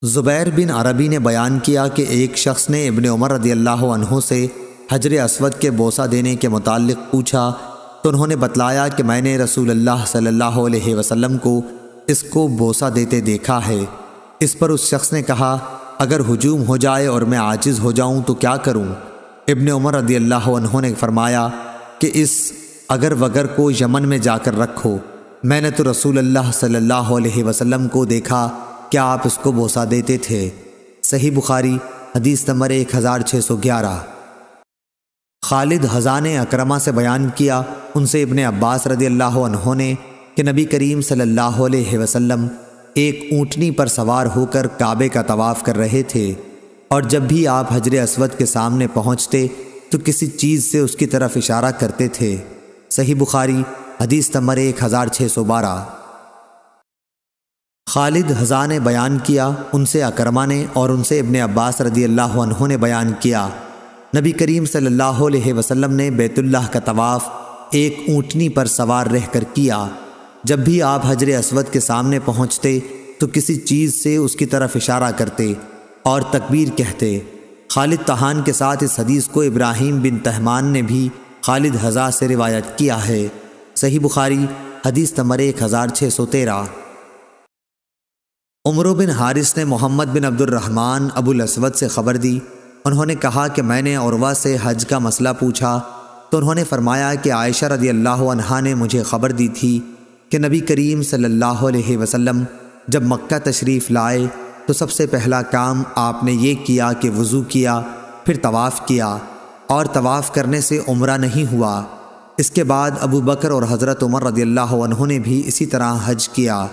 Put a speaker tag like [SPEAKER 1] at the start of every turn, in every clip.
[SPEAKER 1] زبیر بن عربی نے بیان کیا کہ ایک شخص نے ابن عمر رضی اللہ عنہ سے حجر اسود کے بوسہ دینے کے متعلق پوچھا تو انہوں نے بتلایا کہ میں نے رسول اللہ صلی اللہ علیہ وسلم کو اس کو بوسہ دیتے دیکھا ہے۔ اس پر اس شخص نے کہا اگر ہجوم ہو جائے اور میں عاجز ہو جاؤں تو کیا کروں؟ ابن عمر رضی اللہ عنہ نے فرمایا کہ اس اگر وگر کو یمن میں جا کر رکھو، میں نے تو رسول اللہ صلی اللہ علیہ وسلم کو دیکھا کہ آپ اس کو بوسہ دیتے تھے۔ صحیح بخاری حدیث نمبر 1611۔ خالد حضان اکرمہ سے بیان کیا، ان سے ابن عباس رضی اللہ عنہ نے کہ نبی کریم صلی اللہ علیہ وسلم ایک اونٹنی پر سوار ہو کر کعبے کا طواف کر رہے تھے، اور جب بھی آپ حجر اسود کے سامنے پہنچتے تو کسی چیز سے اس کی طرف اشارہ کرتے تھے۔ صحیح بخاری حدیث نمبر 1612۔ خالد حضان نے بیان کیا، ان سے اکرمہ نے اور ان سے ابن عباس رضی اللہ عنہ نے بیان کیا، نبی کریم صلی اللہ علیہ وسلم نے بیت اللہ کا طواف ایک اونٹنی پر سوار رہ کر کیا۔ جب بھی آپ حجر اسود کے سامنے پہنچتے تو کسی چیز سے اس کی طرف اشارہ کرتے اور تکبیر کہتے۔ خالد طحان کے ساتھ اس حدیث کو ابراہیم بن تہمان نے بھی خالد حضا سے روایت کیا ہے۔ صحیح بخاری حدیث نمبر 1613۔ عمرو بن حارث نے محمد بن عبد الرحمن ابو الاسود سے خبر دی، انہوں نے کہا کہ میں نے عروہ سے حج کا مسئلہ پوچھا تو انہوں نے فرمایا کہ عائشہ رضی اللہ عنہا نے مجھے خبر دی تھی کہ نبی کریم صلی اللہ علیہ وسلم جب مکہ تشریف لائے تو سب سے پہلا کام آپ نے یہ کیا کہ وضو کیا، پھر طواف کیا، اور طواف کرنے سے عمرہ نہیں ہوا۔ اس کے بعد ابو بکر اور حضرت عمر رضی اللہ عنہ نے بھی اسی طرح حج کیا۔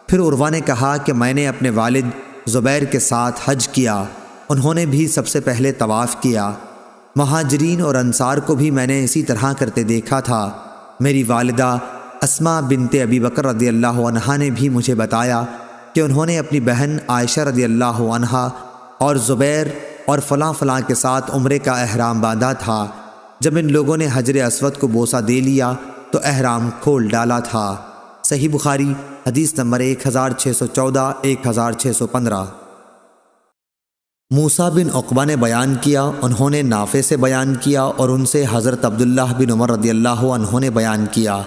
[SPEAKER 1] پھر عروہ نے کہا کہ میں نے اپنے والد زبیر کے ساتھ حج کیا، انہوں نے بھی سب سے پہلے طواف کیا۔ مہاجرین اور انصار کو بھی میں نے اسی طرح کرتے دیکھا تھا۔ میری والدہ اسماء بنت ابی بکر رضی اللہ عنہا نے بھی مجھے بتایا کہ انہوں نے اپنی بہن عائشہ رضی اللہ عنہا اور زبیر اور فلاں فلاں کے ساتھ عمرے کا احرام باندھا تھا۔ جب ان لوگوں نے حجر اسود کو بوسہ دے لیا تو احرام کھول ڈالا تھا۔ صحیح بخاری حدیث نمبر 1614 1615۔ موسیٰ بن عقبہ نے بیان کیا، انہوں نے نافع سے بیان کیا اور ان سے حضرت عبداللہ بن عمر رضی اللہ عنہ نے بیان کیا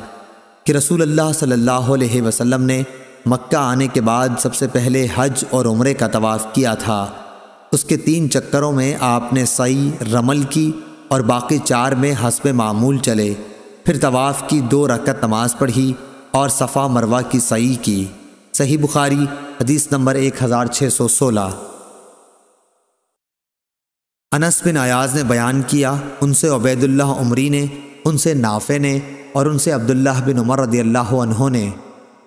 [SPEAKER 1] کہ رسول اللہ صلی اللہ علیہ وسلم نے مکہ آنے کے بعد سب سے پہلے حج اور عمرے کا طواف کیا تھا۔ اس کے 3 چکروں میں آپ نے سعی رمل کی اور باقی 4 میں حسب معمول چلے، پھر طواف کی 2 رکعت نماز پڑھی اور صفا مروہ کی سعی کی۔ صحیح بخاری حدیث نمبر 1616۔ انس بن عیاض نے بیان کیا، ان سے عبید اللہ عمری نے، ان سے نافع نے اور ان سے عبداللہ بن عمر رضی اللہ عنہ نے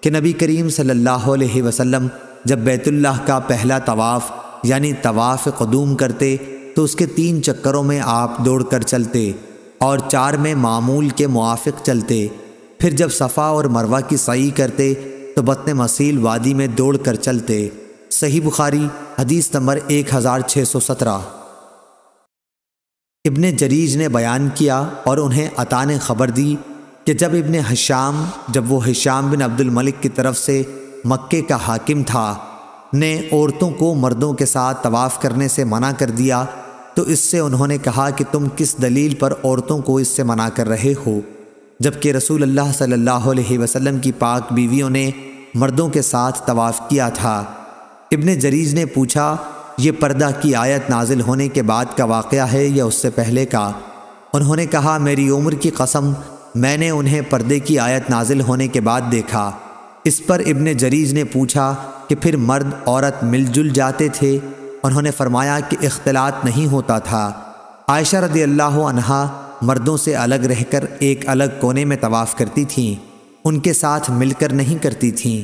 [SPEAKER 1] کہ نبی کریم صلی اللہ علیہ وسلم جب بیت اللہ کا پہلا طواف یعنی طواف قدوم کرتے تو اس کے 3 چکروں میں آپ دوڑ کر چلتے اور 4 میں معمول کے موافق چلتے، پھر جب صفا اور مروہ کی سعی کرتے تو بطن مسیل وادی میں دوڑ کر چلتے۔ صحیح بخاری حدیث نمبر 1617۔ ابن جریج نے بیان کیا اور انہیں عطا نے خبر دی کہ جب وہ ہشام بن عبد الملک کی طرف سے مکے کا حاکم تھا نے عورتوں کو مردوں کے ساتھ طواف کرنے سے منع کر دیا تو اس سے انہوں نے کہا کہ تم کس دلیل پر عورتوں کو اس سے منع کر رہے ہو، جبکہ رسول اللہ صلی اللہ علیہ وسلم کی پاک بیویوں نے مردوں کے ساتھ طواف کیا تھا۔ ابن جریج نے پوچھا یہ پردہ کی آیت نازل ہونے کے بعد کا واقعہ ہے یا اس سے پہلے کا؟ انہوں نے کہا میری عمر کی قسم میں نے انہیں پردے کی آیت نازل ہونے کے بعد دیکھا۔ اس پر ابن جریج نے پوچھا کہ پھر مرد عورت مل جل جاتے تھے؟ انہوں نے فرمایا کہ اختلاط نہیں ہوتا تھا۔ عائشہ رضی اللہ عنہا مردوں سے الگ رہ کر ایک الگ کونے میں طواف کرتی تھیں، ان کے ساتھ مل کر نہیں کرتی تھیں۔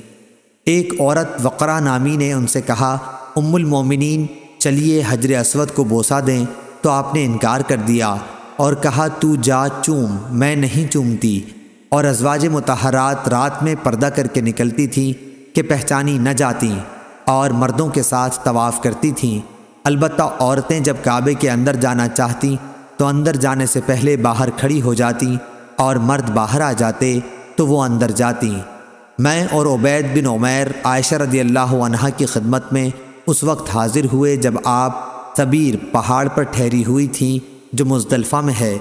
[SPEAKER 1] ایک عورت وقرہ نامی نے ان سے کہا ام المومنین چلیے حجر اسود کو بوسہ دیں، تو آپ نے انکار کر دیا اور کہا تو جا چوم، میں نہیں چومتی۔ اور ازواج مطہرات رات میں پردہ کر کے نکلتی تھیں کہ پہچانی نہ جاتیں اور مردوں کے ساتھ طواف کرتی تھیں۔ البتہ عورتیں جب کعبے کے اندر جانا چاہتیں تو اندر جانے سے پہلے باہر کھڑی ہو جاتی اور مرد باہر آ جاتے تو وہ اندر جاتی۔ میں اور عبید بن عمیر عائشہ رضی اللہ عنہا کی خدمت میں اس وقت حاضر ہوئے جب آپ سبیر پہاڑ پر ٹھہری ہوئی تھیں جو مزدلفہ میں ہے۔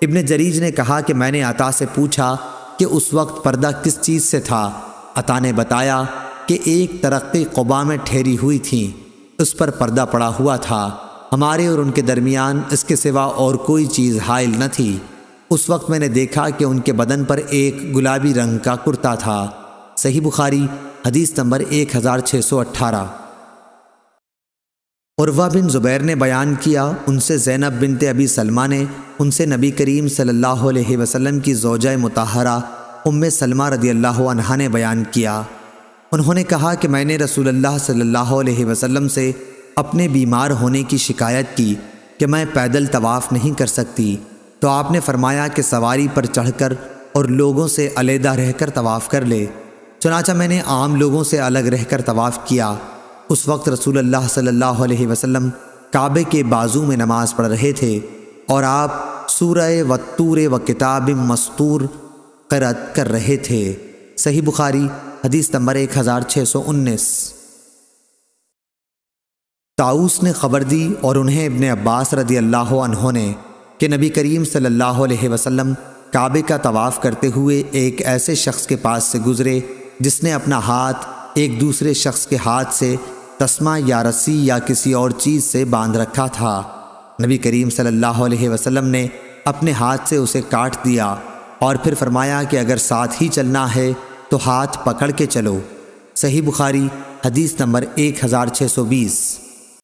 [SPEAKER 1] ابن جریج نے کہا کہ میں نے عطا سے پوچھا کہ اس وقت پردہ کس چیز سے تھا؟ عطا نے بتایا کہ ایک ترقی قبا میں ٹھہری ہوئی تھیں، اس پر پردہ پڑا ہوا تھا، ہمارے اور ان کے درمیان اس کے سوا اور کوئی چیز حائل نہ تھی۔ اس وقت میں نے دیکھا کہ ان کے بدن پر ایک گلابی رنگ کا کرتا تھا۔ صحیح بخاری حدیث نمبر 1618۔ عروہ بن زبیر نے بیان کیا، ان سے زینب بنت ابی سلمہ نے ان سے نبی کریم صلی اللہ علیہ وسلم کی زوجہ مطہرہ ام سلمہ رضی اللہ عنہا نے بیان کیا، انہوں نے کہا کہ میں نے رسول اللہ صلی اللہ علیہ وسلم سے اپنے بیمار ہونے کی شکایت کی کہ میں پیدل طواف نہیں کر سکتی، تو آپ نے فرمایا کہ سواری پر چڑھ کر اور لوگوں سے علیحدہ رہ کر طواف کر لے۔ چنانچہ میں نے عام لوگوں سے الگ رہ کر طواف کیا۔ اس وقت رسول اللہ صلی اللہ علیہ وسلم کعبے کے بازو میں نماز پڑھ رہے تھے اور آپ سورہ والطور وکتاب مسطور قرأت کر رہے تھے۔ صحیح بخاری حدیث نمبر 1619۔ طاؤس نے خبر دی اور انہیں ابن عباس رضی اللہ عنہ نے کہ نبی کریم صلی اللہ علیہ وسلم کعبے کا طواف کرتے ہوئے ایک ایسے شخص کے پاس سے گزرے جس نے اپنا ہاتھ ایک دوسرے شخص کے ہاتھ سے تسمہ یا رسی یا کسی اور چیز سے باندھ رکھا تھا۔ نبی کریم صلی اللہ علیہ وسلم نے اپنے ہاتھ سے اسے کاٹ دیا اور پھر فرمایا کہ اگر ساتھ ہی چلنا ہے تو ہاتھ پکڑ کے چلو۔ صحیح بخاری حدیث نمبر 1620۔